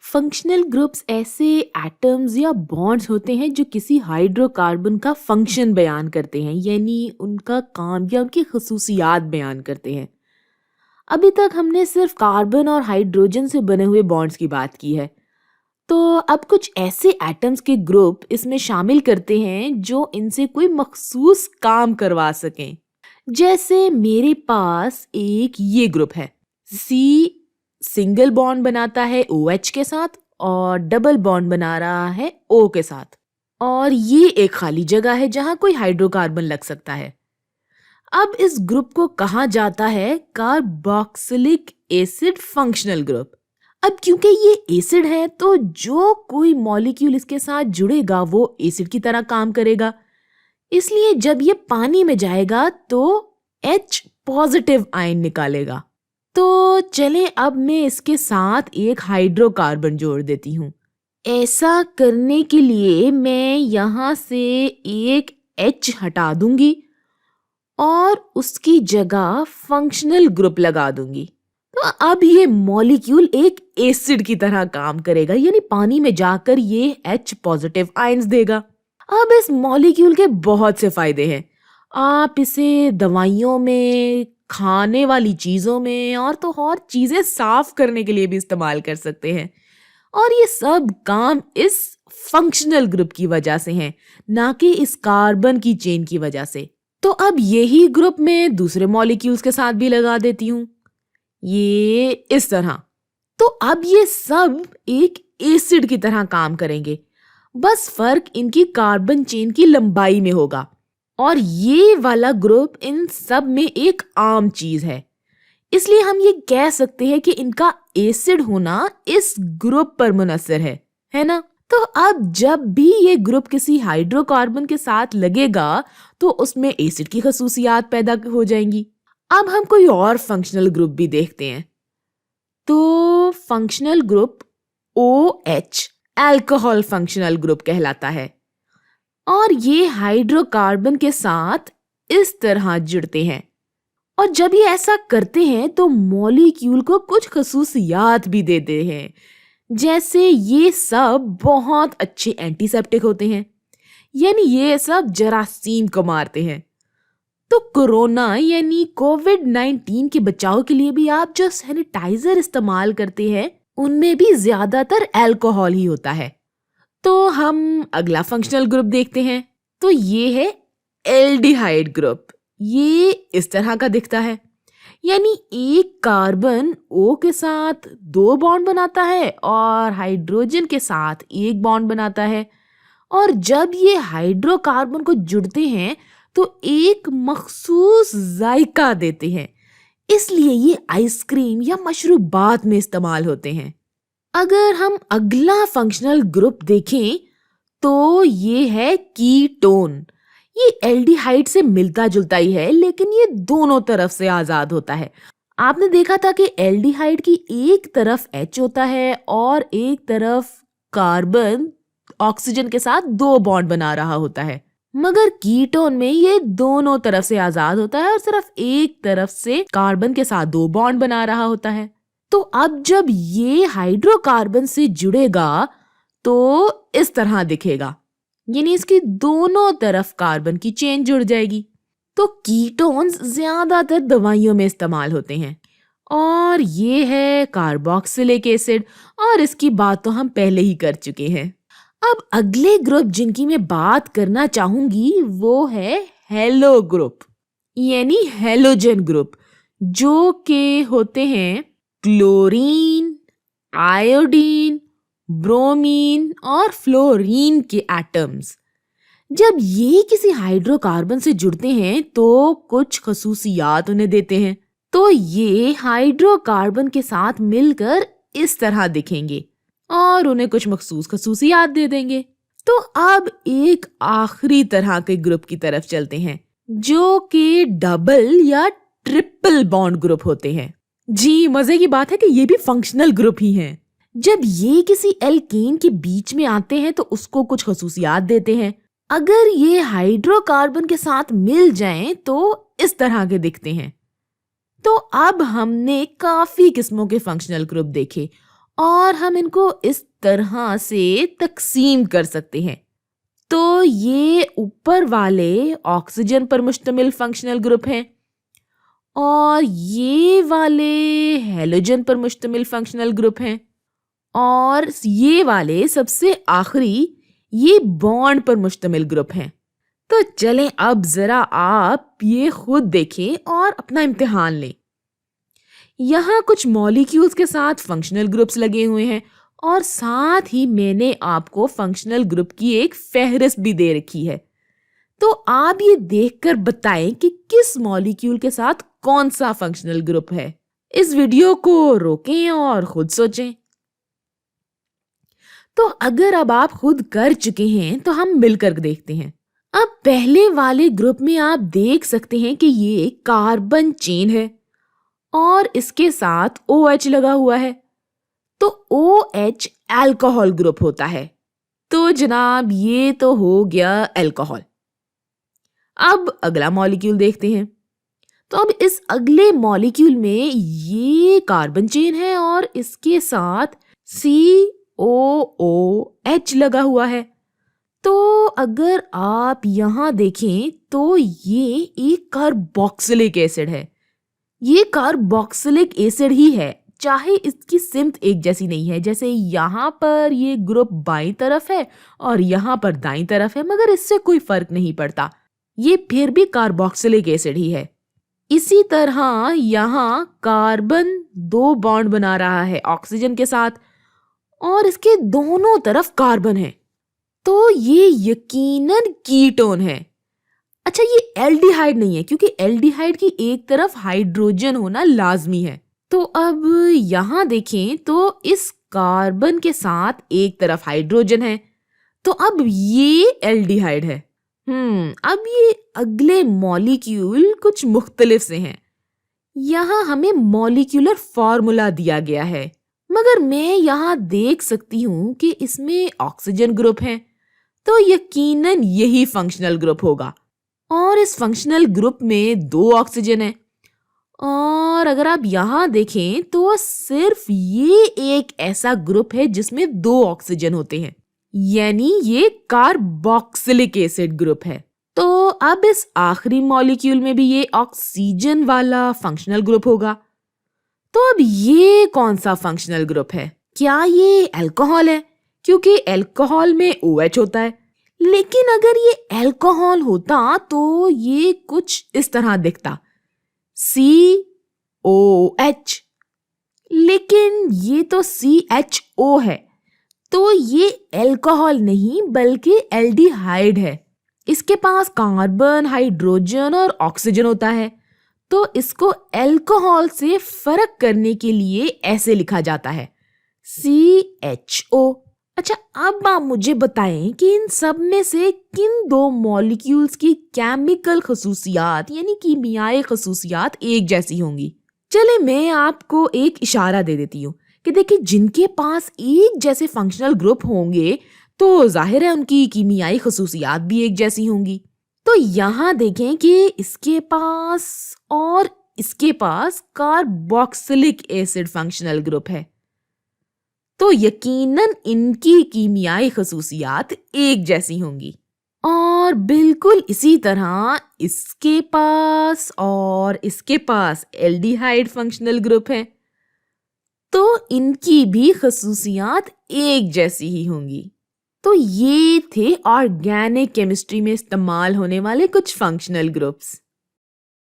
Functional groups ऐसे atoms या bonds होते हैं जो किसी हाइड्रोकार्बन का फंक्शन बयान करते हैं, यानी उनका काम या उनकी खसूसियात बयान करते हैं। अभी तक हमने सिर्फ कार्बन और हाइड्रोजन से बने हुए बॉन्ड्स की बात की है। तो अब कुछ ऐसे एटम्स के ग्रुप इसमें शामिल करते हैं जो इनसे कोई मखसूस काम करवा सकें। जैसे मेरे पास एक ये ग्रुप है, सी सिंगल बॉन्ड बनाता है OH के साथ और डबल बॉन्ड बना रहा है O के साथ, और ये एक खाली जगह है जहां कोई हाइड्रोकार्बन लग सकता है। अब इस ग्रुप को कहा जाता है कार्बोक्सिलिक एसिड फंक्शनल ग्रुप। अब क्योंकि ये एसिड है तो जो कोई मॉलिक्यूल इसके साथ जुड़ेगा वो एसिड की तरह काम करेगा, इसलिए जब ये पानी में जाएगा तो H पॉजिटिव आयन निकालेगा। तो चलें अब मैं इसके साथ एक हाइड्रोकार्बन जोड़ देती हूँ। ऐसा करने के लिए मैं यहाँ से एक H हटा दूंगी और उसकी जगह फंक्शनल ग्रुप लगा दूंगी। तो अब ये मॉलिक्यूल एक एसिड की तरह काम करेगा, यानी पानी में जाकर ये H पॉजिटिव आयंस देगा। अब इस मॉलिक्यूल के बहुत से फायदे हैं। आप इसे दवाइयों में, खाने वाली चीजों में और तो और चीजें साफ करने के लिए भी इस्तेमाल कर सकते हैं, और ये सब काम इस फंक्शनल ग्रुप की वजह से हैं, ना कि इस कार्बन की चेन की वजह से। तो अब यही ग्रुप मैं दूसरे मॉलिक्यूल्स के साथ भी लगा देती हूँ, ये इस तरह। तो अब ये सब एक एसिड की तरह काम करेंगे, बस फर्क इनकी कार्बन चेन की लंबाई में होगा, और ये वाला ग्रुप इन सब में एक आम चीज है, इसलिए हम ये कह सकते हैं कि इनका एसिड होना इस ग्रुप पर मुनस्सर है ना। तो अब जब भी ये ग्रुप किसी हाइड्रोकार्बन के साथ लगेगा तो उसमें एसिड की खसूसियात पैदा हो जाएंगी। अब हम कोई और फंक्शनल ग्रुप भी देखते हैं। तो functional group OH alcohol functional group कहलाता है, और ये हाइड्रोकार्बन के साथ इस तरह जुड़ते हैं, और जब ये ऐसा करते हैं तो मॉलिक्यूल को कुछ खसूसियात भी देते हैं। जैसे ये सब बहुत अच्छे एंटीसेप्टिक होते हैं, यानी ये सब जरासीम को मारते हैं। तो कोरोना यानी कोविड-19 के बचाव के लिए भी आप जो सैनिटाइजर इस्तेमाल करते हैं उनमें भी ज्यादातर अल्कोहल ही होता है। तो हम अगला फंक्शनल ग्रुप देखते हैं। तो ये है एल्डिहाइड ग्रुप। ये इस तरह का दिखता है, यानी एक कार्बन O के साथ 2 बॉन्ड बनाता है और हाइड्रोजन के साथ 1 बॉन्ड बनाता है, और जब ये हाइड्रोकार्बन को जुड़ते हैं तो एक मखसूस जायका देते हैं, इसलिए ये आइसक्रीम या मशरूबात में इस्तेमाल होते हैं। अगर हम अगला फंक्शनल ग्रुप देखें तो ये है कीटोन। ये एल्डिहाइड से मिलता जुलता ही है, लेकिन ये दोनों तरफ से आजाद होता है। आपने देखा था कि एल्डिहाइड की एक तरफ H होता है और एक तरफ कार्बन ऑक्सीजन के साथ 2 बॉन्ड बना रहा होता है, मगर कीटोन में ये दोनों तरफ से आजाद होता है और सिर्फ एक तरफ से कार्बन के साथ 2 बॉन्ड बना रहा होता है। तो अब जब ये हाइड्रोकार्बन से जुड़ेगा तो इस तरह दिखेगा, यानी इसकी दोनों तरफ कार्बन की चेन जुड़ जाएगी। तो कीटोन्स ज्यादातर दवाइयों में इस्तेमाल होते हैं, और ये है कार्बोक्सिलिक एसिड, और इसकी बात तो हम पहले ही कर चुके हैं। अब अगले ग्रुप जिनकी मैं बात करना चाहूंगी वो है हेलो ग्रुप, यानी हेलोजन ग्रुप, जो के होते हैं क्लोरीन, आयोडीन, ब्रोमीन और फ्लोरीन के एटम्स। जब ये किसी हाइड्रोकार्बन से जुड़ते हैं तो कुछ खसूसियात उन्हें देते हैं। तो ये हाइड्रोकार्बन के साथ मिलकर इस तरह दिखेंगे और उन्हें कुछ मखसूस खसूसियात दे देंगे। तो अब एक आखिरी तरह के ग्रुप की तरफ चलते हैं, जो कि डबल या ट्रिपल बॉन्ड ग्रुप होते हैं। जी, मजे की बात है कि ये भी फंक्शनल ग्रुप ही हैं। जब ये किसी एल्केन के बीच में आते हैं तो उसको कुछ खसूसियात देते हैं। अगर ये हाइड्रोकार्बन के साथ मिल जाएं तो इस तरह के दिखते हैं। तो अब हमने काफी किस्मों के फंक्शनल ग्रुप देखे और हम इनको इस तरह से तकसीम कर सकते हैं। तो ये ऊपर वाले ऑक्सीजन पर मुश्तमिल फंक्शनल ग्रुप हैं और ये वाले हैलोजन पर मुश्तमिल फंक्शनल ग्रुप हैं और ये वाले सबसे आखिरी ये बॉन्ड पर मुश्तमिल ग्रुप हैं। तो चलें अब जरा आप ये खुद देखें और अपना इम्तिहान लें। यहाँ कुछ मॉलिक्यूल्स के साथ फंक्शनल ग्रुप्स लगे हुए हैं और साथ ही मैंने आपको फंक्शनल ग्रुप की एक फहरिस्त भी दे रखी है। तो आप ये देखकर बताएं कि किस मॉलिक्यूल के साथ कौन सा फंक्शनल ग्रुप है। इस वीडियो को रोकें और खुद सोचें। तो अगर अब आप खुद कर चुके हैं तो हम मिलकर देखते हैं। अब पहले वाले ग्रुप में आप देख सकते हैं कि ये कार्बन चेन है और इसके साथ OH लगा हुआ है। तो OH अल्कोहल ग्रुप होता है। तो जनाब ये तो हो गया अल्कोहल। अब अगला मॉलिक्यूल देखते हैं। तो अब इस अगले मॉलिक्यूल में ये कार्बन चेन है और इसके साथ COOH लगा हुआ है। तो अगर आप यहाँ देखें तो ये एक कार्बोक्सिलिक एसिड है। ये कार्बोक्सिलिक एसिड ही है, चाहे इसकी सिमत एक जैसी नहीं है। जैसे यहाँ पर ये ग्रुप बाईं तरफ है और यहाँ पर दाईं तरफ है, मगर इससे कोई फर्क नहीं पड़ता, ये फिर भी कार्बोक्सिलिक एसिड ही है। इसी तरह यहाँ कार्बन 2 बॉन्ड बना रहा है ऑक्सीजन के साथ और इसके दोनों तरफ कार्बन है। तो ये यकीनन कीटोन है। अच्छा, ये एल्डिहाइड नहीं है क्योंकि एल्डिहाइड की एक तरफ हाइड्रोजन होना लाजमी है। तो अब यहाँ देखें तो इस कार्बन के साथ एक तरफ हाइड्रोजन है, तो अब ये एल्डिहाइड है। अब ये अगले मॉलिक्यूल कुछ मुख्तलिफ से हैं। यहाँ हमें मॉलिक्यूलर फॉर्मूला दिया गया है, मगर मैं यहाँ देख सकती हूँ कि इसमें ऑक्सीजन ग्रुप है, तो यकीनन यही फंक्शनल ग्रुप होगा। और इस फंक्शनल ग्रुप में 2 ऑक्सीजन है और अगर आप यहाँ देखें तो सिर्फ ये एक ऐसा ग्रुप है जिसमें 2 ऑक्सीजन होते हैं, यानी ये कार्बोक्सिलिक एसिड ग्रुप है। तो अब इस आखिरी मॉलिक्यूल में भी ये ऑक्सीजन वाला फंक्शनल ग्रुप होगा। तो अब ये कौन सा फंक्शनल ग्रुप है? क्या ये अल्कोहल है? क्योंकि अल्कोहल में OH होता है। लेकिन अगर ये अल्कोहल होता तो ये कुछ इस तरह दिखता, COH। लेकिन ये तो CHO है, तो ये अल्कोहल नहीं बल्कि एल्डिहाइड है। इसके पास कार्बन, हाइड्रोजन और ऑक्सीजन होता है, तो इसको अल्कोहल से फर्क करने के लिए ऐसे लिखा जाता है, CHO। अच्छा, अब आप मुझे बताएं कि इन सब में से किन 2 मॉलिक्यूल्स की केमिकल खसूसियात यानी कीमियाई खसूसियात एक जैसी होंगी। चले मैं आपको एक इशारा दे देती हूँ कि देखिए, जिनके पास एक जैसे फंक्शनल ग्रुप होंगे तो जाहिर है उनकी कीमियाई खसूसियात भी एक जैसी होंगी। तो यहाँ देखें कि इसके पास और इसके पास कार्बोक्सिलिक एसिड फंक्शनल ग्रुप है, तो यकीनन इनकी कीमियाई खसूसियात एक जैसी होंगी। और बिल्कुल इसी तरह इसके पास और इसके पास एल्डिहाइड फंक्शनल ग्रुप है, तो इनकी भी खसूसियात एक जैसी ही होंगी। तो ये थे ऑर्गेनिक केमिस्ट्री में इस्तेमाल होने वाले कुछ फंक्शनल ग्रुप्स।